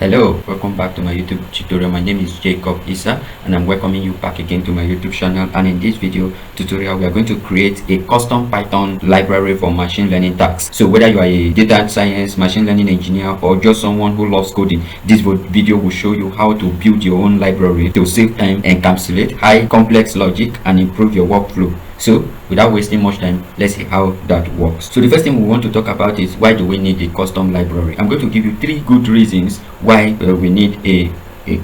Hello, welcome back to my YouTube tutorial. My name is Jacob Issa and I'm welcoming you back again to my YouTube channel. And in this video tutorial, we are going to create a custom Python library for machine learning tasks. So whether you are a data science, machine learning engineer, or just someone who loves coding, this video will show you how to build your own library to save time, encapsulate high complex logic, and improve your workflow. So without wasting much time, let's see how that works. So the first thing we want to talk about is, why do we need a custom library? I'm going to give you 3 good reasons why we need a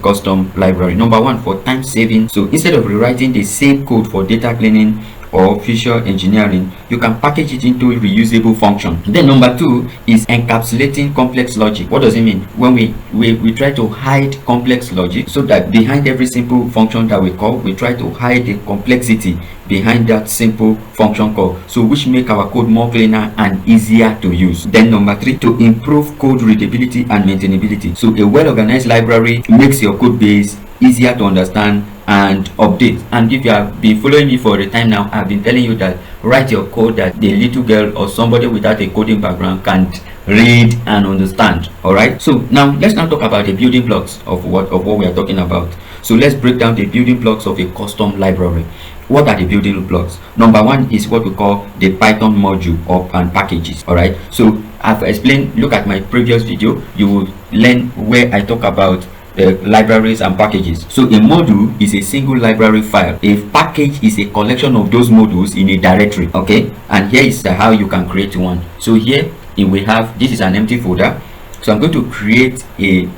custom library. Number 1, for time saving. So instead of rewriting the same code for data cleaning or feature engineering, you can package it into a reusable function. Then number 2 is encapsulating complex logic. What does it mean? When we try to hide complex logic, so that behind every simple function that we call, we try to hide the complexity behind that simple function call, so which make our code more cleaner and easier to use. Then number 3, to improve code readability and maintainability. So a well-organized library makes your code base easier to understand and update. And if you have been following me for a time now, I've been telling you that write your code that the little girl or somebody without a coding background can't read and understand. All right, so now let's talk about the building blocks of what we are talking about. So let's break down the building blocks of a custom library. What are the building blocks? Number 1 is what we call the Python module and packages. All right, so I've explained. Look at my previous video, you will learn where I talk about libraries and packages. So a module is a single library file. A package is a collection of those modules in a directory. Okay, and here is how you can create one. So here we have, this is an empty folder. So I'm going to create a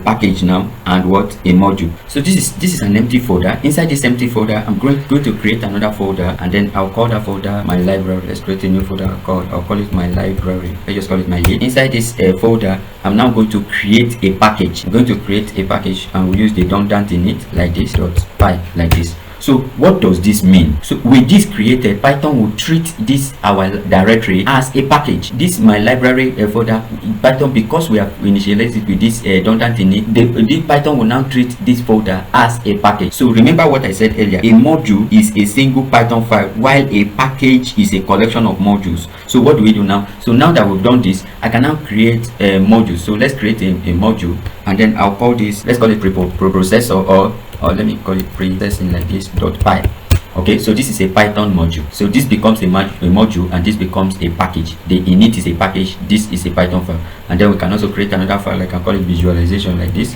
package now and what a module. So this is an empty folder. Inside this empty folder, I'm going to create another folder, and then I'll call that folder my library. Let's create a new folder. I'll call it my library. Let's just call it my lead. Inside this folder, I'm now going to create a package. I'm going to create a package and we'll use the redundant in it like this .py, like this. So what does this mean? So with this created, Python will treat this our directory as a package. This my library folder. Python, because we have initialized it with this redundant in it, the Python will now treat this folder as a package. So remember what I said earlier, a module is a single Python file, while a package is a collection of modules. So what do we do now? So now that we've done this, I can now create a module. So let's create a module, and then I'll call this, let's call it preprocessor, or let me call it preprocessing like this .py. Okay, so this is a Python module. So this becomes a module, and this becomes a package. The init is a package, this is a Python file. And then we can also create another file. I can call it visualization like this.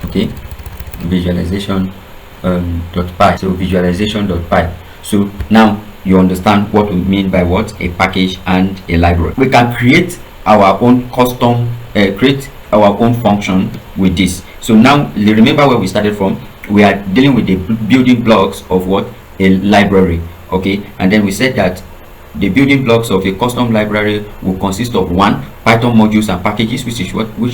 Okay, visualization .py. So visualization.py. So now you understand what we mean by what a package and a library. We can create our own custom create our own function with this. So now remember where we started from. We are dealing with the building blocks of what a library. Okay, and then we said that the building blocks of a custom library will consist of 1, Python modules and packages, which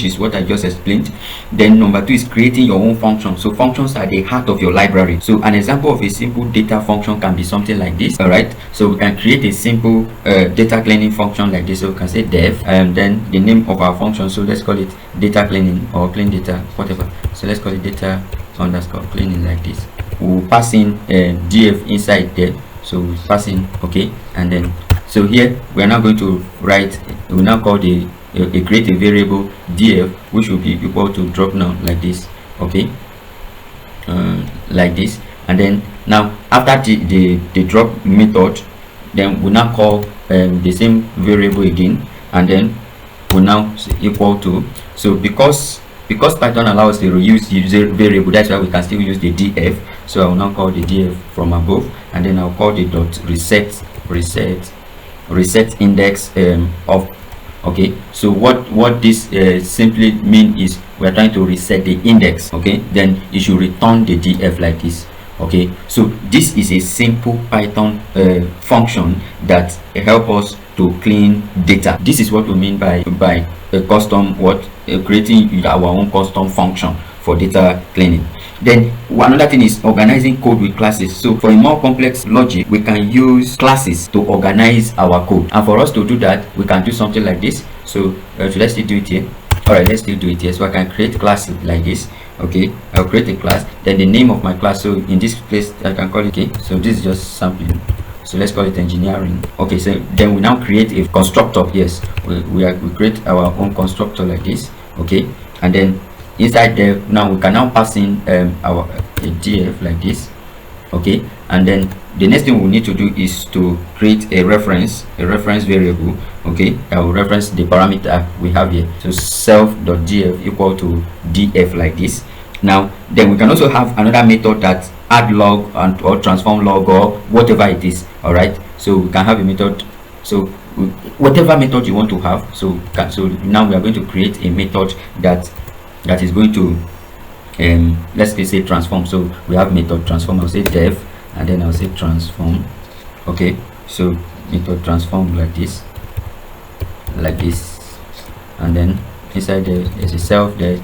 is what I just explained. Then number 2 is creating your own function. So functions are the heart of your library. So an example of a simple data function can be something like this. All right, so we can create a simple data cleaning function like this. So we can say def, and then the name of our function. So let's call it data cleaning or clean data, whatever. So let's call it data underscore cleaning like this. We'll pass in df inside there. So we pass in, okay, and then so here we are now going to write, we now call the create a variable df, which will be equal to drop now like this. Okay, like this. And then now after the drop method, then we now call the same variable again, and then we now equal to, so because Python allows the reuse user variable, that's why we can still use the df. So I will now call the df from above, and then I'll call the dot reset index of. Okay, so what this simply mean is we're trying to reset the index. Okay, then you should return the df like this. Okay, so this is a simple Python function that help us to clean data. This is what we mean by a custom creating our own custom function for data cleaning. Then another thing is organizing code with classes. So for a more complex logic, we can use classes to organize our code, and for us to do that, we can do something like this. So let's still do it here. All right, let's still do it here. So I can create classes like this. Okay, I'll create a class, then the name of my class. So in this place I can call it, okay, so this is just sampling. So let's call it engineering. Okay, so then we now create a constructor. Yes, we create our own constructor like this. Okay, and then inside there now we can now pass in our df like this. Okay, and then the next thing we need to do is to create a reference variable. Okay, I will reference the parameter we have here, so self.df equal to df like this. Now then we can also have another method that add log and or transform log or whatever it is. All right, so we can have a method, so whatever method you want to have. So now we are going to create a method that is going to let's say transform. So we have method transform. I'll say def and then I'll say transform. Okay, so method transform like this, and then inside there is a self there,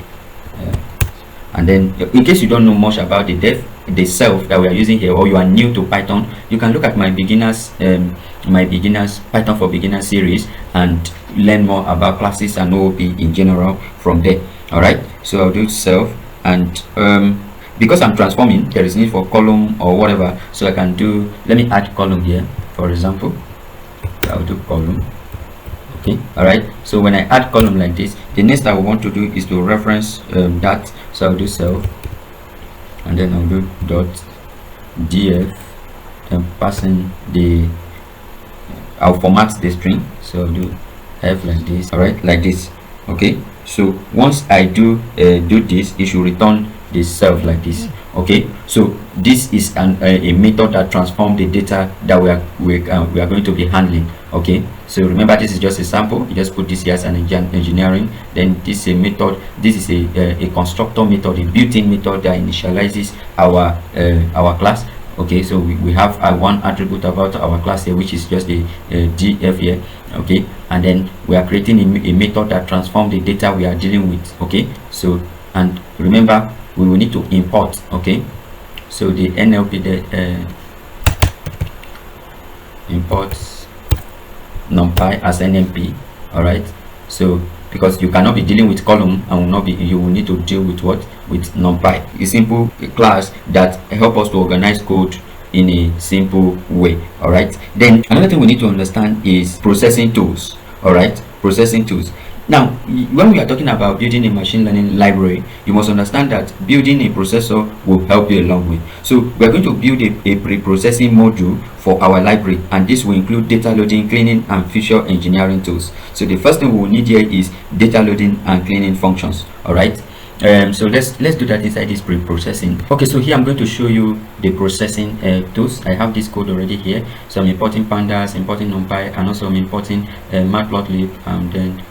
and then in case you don't know much about the self that we are using here, or you are new to Python, you can look at my beginners Python for beginners series and learn more about classes and OOP in general from there. All right, so I'll do self, and because I'm transforming, there is need for column or whatever, so I can do, let me add column here, for example. I'll do column. Okay, all right, so when I add column like this, the next I want to do is to reference that. So I'll do self, and then I'll do dot df, and passing the, I'll format the string, so I'll do f like this. All right, like this. Okay, so once I do this, it should return the self like this. Okay, so this is a method that transforms the data that we are going to be handling. Okay, so remember, this is just a sample. You just put this here as an engineering. Then this is a method, this is a constructor method, a built-in method that initializes our class. Okay, so we have one attribute about our class here, which is just a df here. Okay, and then we are creating a method that transforms the data we are dealing with. Okay, so, and remember, we will need to import. Okay, so the NLP there imports numpy as NMP. all right, so because you cannot be dealing with column and will not be, you will need to deal with what, with numpy, a simple class that help us to organize code in a simple way. All right, then another thing we need to understand is processing tools. All right, processing tools. Now when we are talking about building a machine learning library, you must understand that building a processor will help you a long way. So we are going to build a pre-processing module for our library, and this will include data loading, cleaning, and feature engineering tools. So the first thing we will need here is data loading and cleaning functions. All right, so let's do that inside this pre-processing. Okay, so here I'm going to show you the processing tools. I have this code already here, so I'm importing pandas, importing numpy, and also I'm importing matplotlib, and then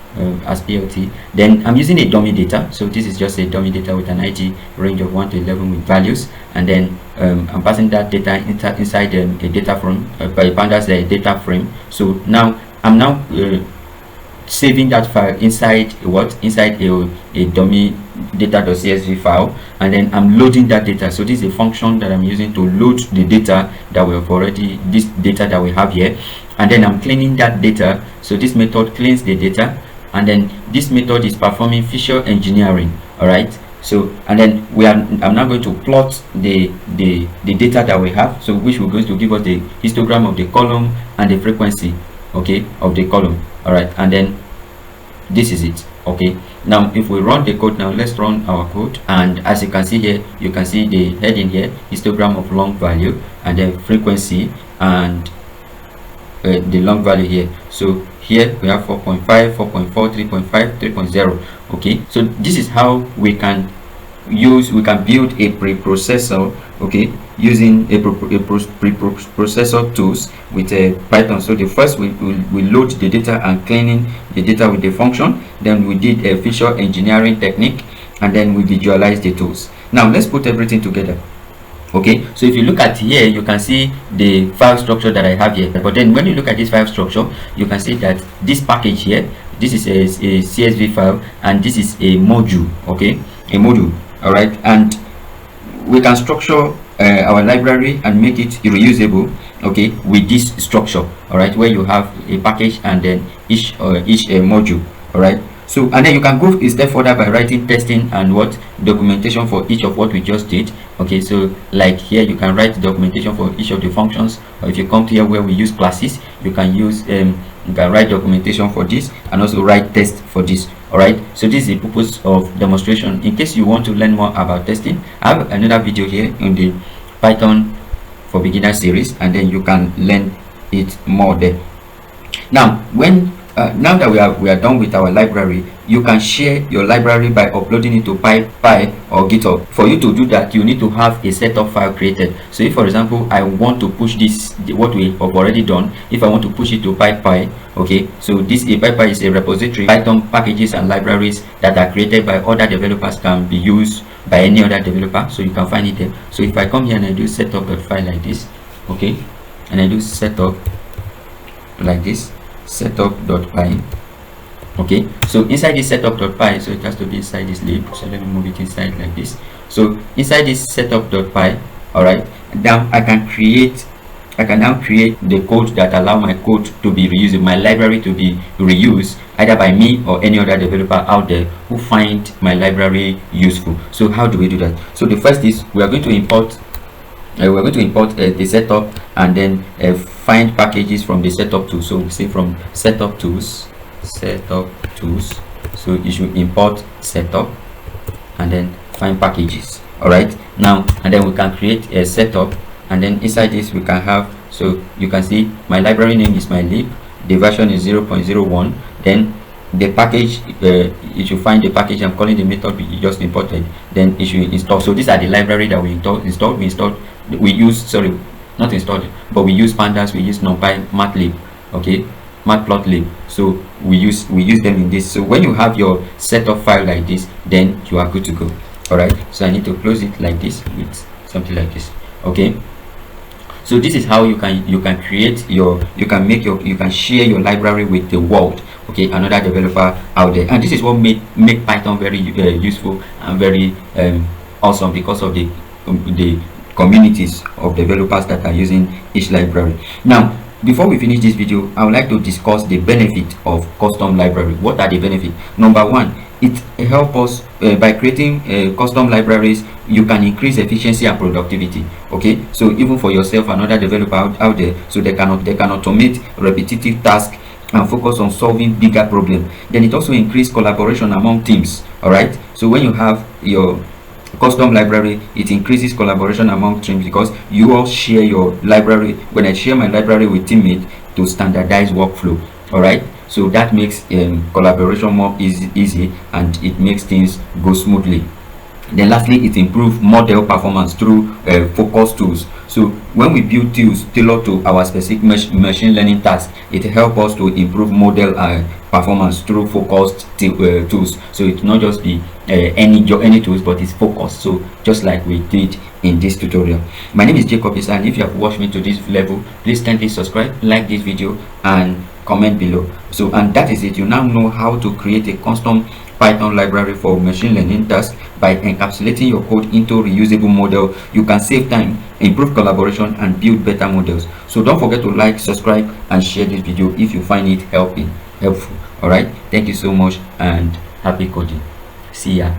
as PLT. Then I'm using a dummy data, so this is just a dummy data with an ID range of 1 to 11 with values, and then I'm passing that data inside a data frame by pandas data frame. So now I'm saving that file inside inside a dummy data.csv file, and then I'm loading that data. So this is a function that I'm using to load the data that we have already, this data that we have here, and then I'm cleaning that data. So this method cleans the data, and then this method is performing feature engineering. All right, so and then I'm now going to plot the data that we have, so which we're going to give us the histogram of the column and the frequency, okay, of the column. All right, and then this is it. Okay, now if we run the code, now let's run our code, and as you can see here, you can see the heading here, histogram of long value, and then frequency, and the long value here. So here we have 4.5, 4.4, 3.5, 3.0. okay, so this is how we can build a preprocessor, okay, using a preprocessor tools with a Python. So the first we load the data and cleaning the data with the function, then we did a feature engineering technique, and then we visualize the tools. Now let's put everything together. Okay, so if you look at here, you can see the file structure that I have here, but then when you look at this file structure, you can see that this package here, this is a CSV file, and this is a module. Okay, a module. All right, and we can structure our library and make it reusable, okay, with this structure. All right, where you have a package and then each module. All right, so and then you can go a step further by writing testing and what documentation for each of what we just did. Okay, so like here you can write documentation for each of the functions, or if you come to here where we use classes, you can use You can write documentation for this and also write tests for this. All right, so this is the purpose of demonstration. In case you want to learn more about testing, I have another video here in the Python for beginner series, and then you can learn it more there. Now now that we are done with our library, you can share your library by uploading it to PyPy or GitHub. For you to do that, you need to have a setup file created. So if, for example, I want to push this, what we have already done, if I want to push it to PyPy, okay, so this PyPy is a repository. Python packages and libraries that are created by other developers can be used by any other developer, so you can find it there. So if I come here and I do setup.py like this, okay, and I do setup like this, setup.py, okay, so inside this setup.py, so it has to be inside this lib, so let me move it inside like this. So inside this setup.py, all right, now I can now create the code that allow my code to be reused, my library to be reused either by me or any other developer out there who find my library useful. So how do we do that? So the first is we are going to import the setup, and then find packages from the setup tool. So we say from setup tools, so you should import setup and then find packages. All right, now and then we can create a setup, and then inside this we can have, so you can see my library name is my lib, the version is 0.01, then the package, you should find the package I'm calling the method we just imported, then it should install. So these are the library that we we use pandas, we use numpy, mathlib, okay, matplotlib. So we use them in this. So when you have your setup file like this, then you are good to go. All right, so I need to close it like this with something like this. Okay, so this is how you can create your, you can share your library with the world, okay, another developer out there. And this is what make Python very useful and very awesome, because of the communities of developers that are using each library. Now before we finish this video, I would like to discuss the benefit of custom library. What are the benefits? Number one, it helps us by creating custom libraries, you can increase efficiency and productivity. Okay, so even for yourself and other developer out there, so they can automate repetitive tasks and focus on solving bigger problems. Then it also increases collaboration among teams. All right, so when you have your custom library, it increases collaboration among teams, because you all share your library. When I share my library with teammates to standardize workflow, all right, so that makes collaboration more easy, and it makes things go smoothly. Then lastly, it improves model performance through focus tools. So when we build tools tailored to our specific machine learning tasks, it helps us to improve model performance through focused tools. So it's not just be any tools, but it's focused. So just like we did in this tutorial. My name is Jacob, and if you have watched me to this level, please kindly subscribe, like this video, and comment below. So, and that is it. You now know how to create a custom Python library for machine learning tasks. By encapsulating your code into reusable model, you can save time, improve collaboration, and build better models. So don't forget to like, subscribe, and share this video if you find it helpful. All right, thank you so much, and happy coding. See ya.